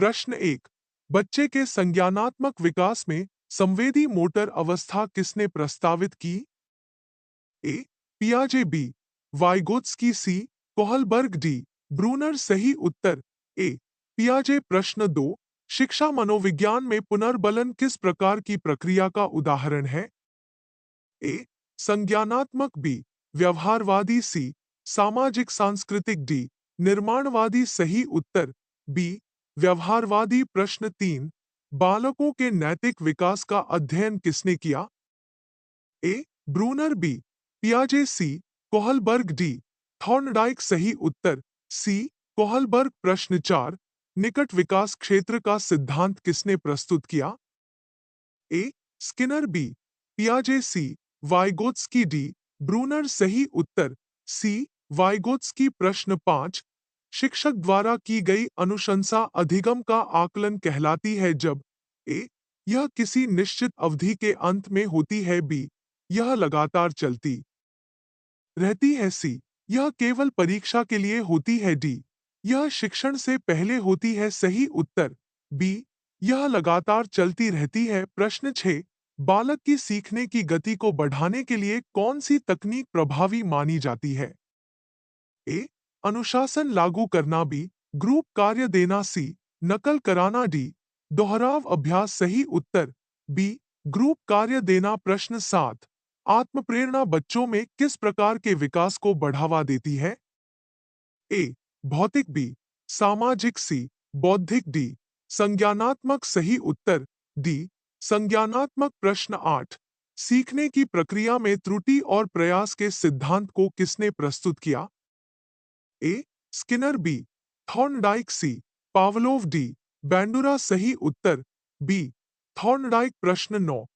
प्रश्न 1। बच्चे के संज्ञानात्मक विकास में संवेदी मोटर अवस्था किसने प्रस्तावित की? ए. पियाजे, B. Vygotsky, C. Kohlberg, D. Bruner. सही उत्तर ए. पियाजे। प्रश्न 2। शिक्षा मनोविज्ञान में पुनर्बलन किस प्रकार की प्रक्रिया का उदाहरण है? ए. संज्ञानात्मक, बी. व्यवहारवादी, सी. सामाजिक सांस्कृतिक, डी. निर्माणवादी। सही उत्तर बी. व्यवहारवादी। प्रश्न 3। बालकों के नैतिक विकास का अध्ययन किसने किया? ए. Bruner, B. पियाजे, सी. Kohlberg, D. थॉर्नडाइक। सही उत्तर सी. कोहलबर्ग। प्रश्न 4। निकट विकास क्षेत्र का सिद्धांत किसने प्रस्तुत किया? ए. Skinner, B. पियाजे, सी. Vygotsky, D. ब्रूनर। सही उत्तर सी. वाइगोत्स्की। प्रश्न 5। शिक्षक द्वारा की गई अनुशंसा अधिगम का आकलन कहलाती है जब ए. यह किसी निश्चित अवधि के अंत में होती है, बी. यह लगातार चलती रहती है, सी. यह केवल परीक्षा के लिए होती है, डी. यह शिक्षण से पहले होती है। सही उत्तर बी. यह लगातार चलती रहती है। प्रश्न 6। बालक की सीखने की गति को बढ़ाने के लिए कौन सी तकनीक प्रभावी मानी जाती है? ए. अनुशासन लागू करना, बी. ग्रुप कार्य देना, सी. नकल कराना, डी. दोहराव अभ्यास। सही उत्तर बी. ग्रुप कार्य देना। प्रश्न 7। आत्मप्रेरणा बच्चों में किस प्रकार के विकास को बढ़ावा देती है? ए. भौतिक, बी. सामाजिक, सी. बौद्धिक, डी. संज्ञानात्मक। सही उत्तर डी. संज्ञानात्मक। प्रश्न 8। सीखने की प्रक्रिया में त्रुटि और प्रयास के सिद्धांत को किसने प्रस्तुत किया? A. Skinner, B. Thorndike, C. Pavlov, D. Bandura. सही उत्तर बी. थॉर्नडाइक। प्रश्न 9।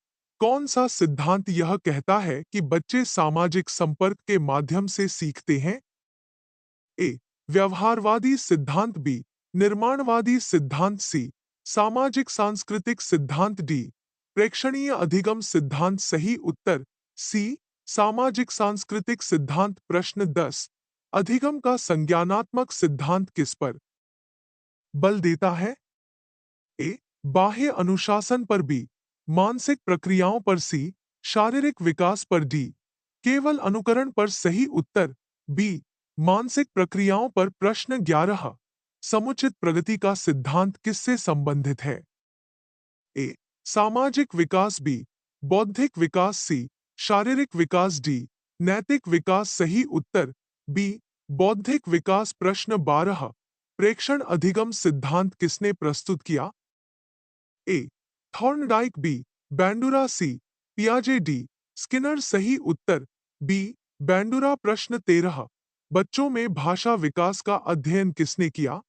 कौन सा सिद्धांत यह कहता है कि बच्चे सामाजिक संपर्क के माध्यम से सीखते हैं? ए. व्यवहारवादी सिद्धांत, बी. निर्माणवादी सिद्धांत, सी. सामाजिक सांस्कृतिक सिद्धांत, डी. प्रेक्षणीय अधिगम सिद्धांत। सही उत्तर सी. सामाजिक सांस्कृतिक सिद्धांत। प्रश्न 10। अधिगम का संज्ञानात्मक सिद्धांत किस पर बल देता है? ए. बाह्य अनुशासन पर, बी. मानसिक प्रक्रियाओं पर, सी. शारीरिक विकास पर, डी. केवल अनुकरण पर। सही उत्तर बी. मानसिक प्रक्रियाओं पर। प्रश्न 11। समुचित प्रगति का सिद्धांत किससे संबंधित है? ए. सामाजिक विकास, बी. बौद्धिक विकास, सी. शारीरिक विकास, डी. नैतिक विकास। सही उत्तर बी. बौद्धिक विकास। प्रश्न 12। प्रेक्षण अधिगम सिद्धांत किसने प्रस्तुत किया? A. Thorndike, B. Bandura, C. पियाजे, डी. स्किनर। सही उत्तर बी. बैंडुरा। प्रश्न 13। बच्चों में भाषा विकास का अध्ययन किसने किया?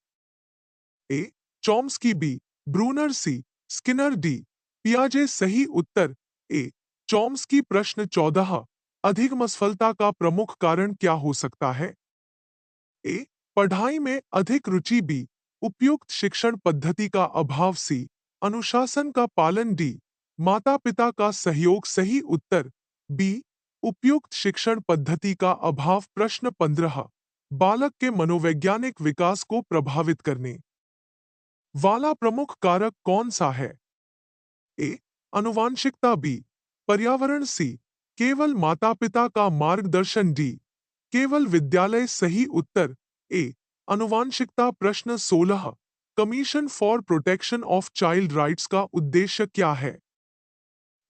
A. Chomsky, B. Bruner, C. Skinner, D. पियाजे। सही उत्तर ए. चॉम्स्की। प्रश्न 14। अधिगम असफलता का प्रमुख कारण क्या हो सकता है? ए. पढ़ाई में अधिक रुचि, बी. उपयुक्त शिक्षण पद्धति का अभाव, सी. अनुशासन का पालन, डी. माता पिता का सहयोग। सही उत्तर बी. उपयुक्त शिक्षण पद्धति का अभाव। प्रश्न 15। बालक के मनोवैज्ञानिक विकास को प्रभावित करने वाला प्रमुख कारक कौन सा है? ए. आनुवांशिकता, बी. पर्यावरण, सी. केवल माता पिता का मार्गदर्शन, डी. केवल विद्यालय। सही उत्तर ए. आनुवांशिकता। प्रश्न 16। Commission for protection of child rights का उद्देश्य क्या है?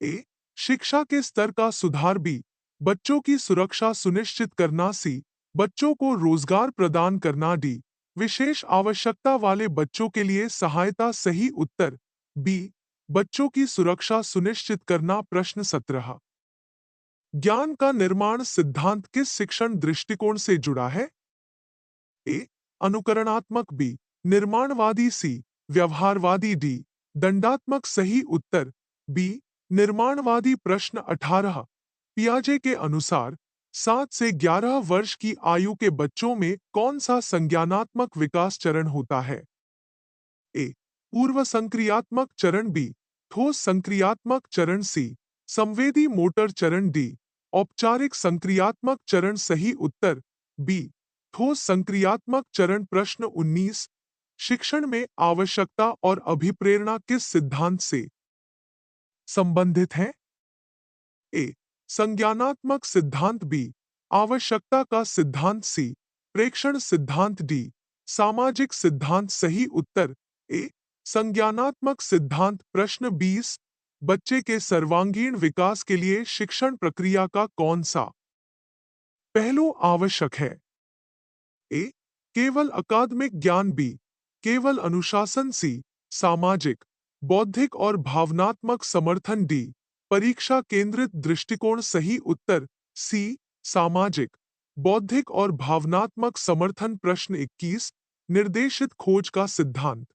ए. शिक्षा के स्तर का सुधार, बी. बच्चों की सुरक्षा सुनिश्चित करना, सी. बच्चों को रोजगार प्रदान करना, डी. विशेष आवश्यकता वाले बच्चों के लिए सहायता। सही उत्तर बी. बच्चों की सुरक्षा सुनिश्चित करना। प्रश्न 17। ज्ञान का निर्माण सिद्धांत किस शिक्षण दृष्टिकोण से जुड़ा है? ए. अनुकरणात्मक, बी. निर्माणवादी, सी. व्यवहारवादी, डी. दंडात्मक। सही उत्तर बी. निर्माणवादी। प्रश्न 18। पियाजे के अनुसार 7 से 11 वर्ष की आयु के बच्चों में कौन सा संज्ञानात्मक विकास चरण होता है? ए. पूर्व संक्रियात्मक चरण, बी. ठोस संक्रियात्मक चरण, सी. संवेदी मोटर चरण, डी. औपचारिक संक्रियात्मक चरण। सही उत्तर बी. ठोस संक्रियात्मक चरण। प्रश्न 19। शिक्षण में आवश्यकता और अभिप्रेरणा किस सिद्धांत से संबंधित है? ए. संज्ञानात्मक सिद्धांत, बी. आवश्यकता का सिद्धांत, सी. प्रेक्षण सिद्धांत, डी. सामाजिक सिद्धांत। सही उत्तर ए. संज्ञानात्मक सिद्धांत। प्रश्न 20, बच्चे के सर्वांगीण विकास के लिए शिक्षण प्रक्रिया का कौन सा पहलू आवश्यक है? ए. केवल अकादमिक ज्ञान, बी. केवल अनुशासन, सी. सामाजिक, बौद्धिक और भावनात्मक समर्थन, डी. परीक्षा केंद्रित दृष्टिकोण। सही उत्तर सी. सामाजिक, बौद्धिक और भावनात्मक समर्थन। प्रश्न 21, निर्देशित खोज का सिद्धांत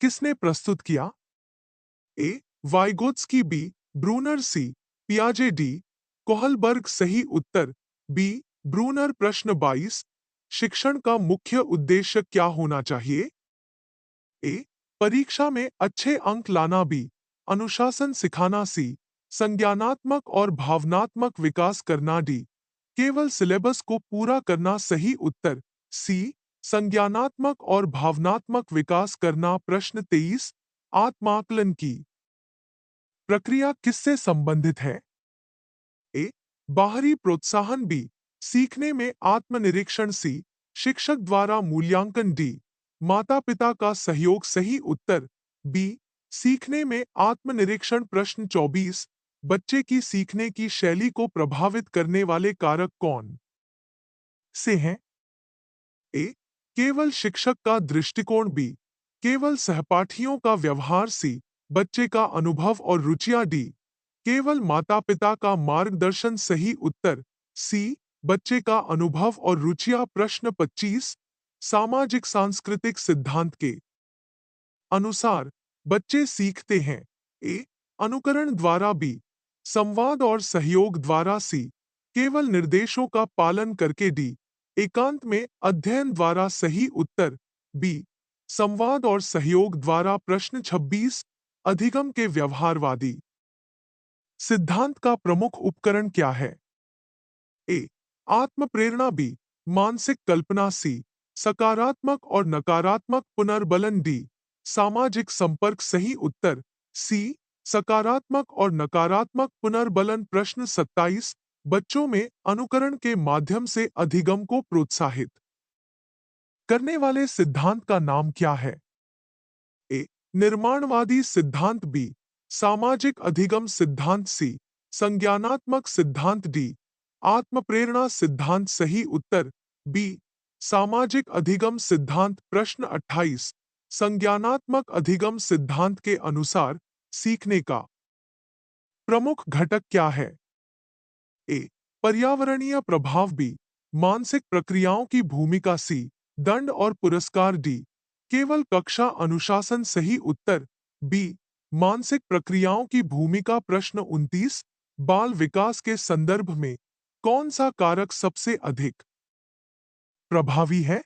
किसने प्रस्तुत किया? A. Vygotsky, B. Bruner, C. पियाजे, डी. कोहलबर्ग। सही उत्तर बी. ब्रूनर। प्रश्न 22, शिक्षण का मुख्य उद्देश्य क्या होना चाहिए? ए. परीक्षा में अच्छे अंक लाना, बी. अनुशासन सिखाना, सी. संज्ञानात्मक और भावनात्मक विकास करना, डी. केवल सिलेबस को पूरा करना। सही उत्तर सी. संज्ञानात्मक और भावनात्मक विकास करना। प्रश्न 23, आत्माकलन की प्रक्रिया किससे संबंधित है? ए. बाहरी प्रोत्साहन, बी. सीखने में आत्मनिरीक्षण, सी. शिक्षक द्वारा मूल्यांकन, डी. माता पिता का सहयोग। सही उत्तर बी. सीखने में आत्मनिरीक्षण। प्रश्न 24, बच्चे की सीखने की शैली को प्रभावित करने वाले कारक कौन से हैं? ए. केवल शिक्षक का दृष्टिकोण, बी. केवल सहपाठियों का व्यवहार, सी. बच्चे का अनुभव और रुचियां, डी. केवल माता पिता का मार्गदर्शन। सही उत्तर सी. बच्चे का अनुभव और रुचियां। प्रश्न 25, सामाजिक सांस्कृतिक सिद्धांत के अनुसार बच्चे सीखते हैं? ए. अनुकरण द्वारा, बी. संवाद और सहयोग द्वारा, सी. केवल निर्देशों का पालन करके, डी. एकांत में अध्ययन द्वारा। सही उत्तर बी. संवाद और सहयोग द्वारा। प्रश्न 26, अधिगम के व्यवहारवादी सिद्धांत का प्रमुख उपकरण क्या है? ए. आत्मप्रेरणा, बी. मानसिक कल्पना, सी. सकारात्मक और नकारात्मक पुनर्बलन, डी. सामाजिक संपर्क। सही उत्तर सी. सकारात्मक और नकारात्मक पुनर्बलन। प्रश्न 27, बच्चों में अनुकरण के माध्यम से अधिगम को प्रोत्साहित करने वाले सिद्धांत का नाम क्या है? ए. निर्माणवादी सिद्धांत, बी. सामाजिक अधिगम सिद्धांत, सी. संज्ञानात्मक सिद्धांत, डी. आत्मप्रेरणा सिद्धांत। सही उत्तर बी. सामाजिक अधिगम सिद्धांत। प्रश्न 28, संज्ञानात्मक अधिगम सिद्धांत के अनुसार सीखने का प्रमुख घटक क्या है? ए. पर्यावरणीय प्रभाव, बी. मानसिक प्रक्रियाओं की भूमिका, सी. दंड और पुरस्कार, डी. केवल कक्षा अनुशासन। सही उत्तर बी. मानसिक प्रक्रियाओं की भूमिका। प्रश्न 29, बाल विकास के संदर्भ में कौन सा कारक सबसे अधिक प्रभावी है?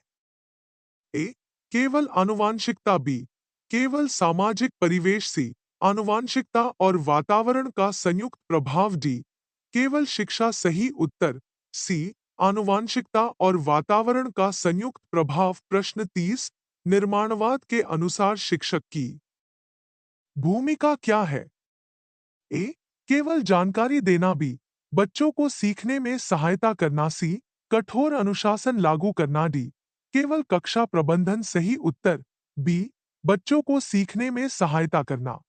ए. केवल आनुवांशिकता, बी. केवल सामाजिक परिवेश, सी. आनुवांशिकता और वातावरण का संयुक्त प्रभाव, डी. केवल शिक्षा। सही उत्तर सी. आनुवांशिकता और वातावरण का संयुक्त प्रभाव। प्रश्न 30, निर्माणवाद के अनुसार शिक्षक की भूमिका क्या है? ए. केवल जानकारी देना, बी. बच्चों को सीखने में सहायता करना, सी. कठोर अनुशासन लागू करना, डी. केवल कक्षा प्रबंधन। सही उत्तर बी. बच्चों को सीखने में सहायता करना।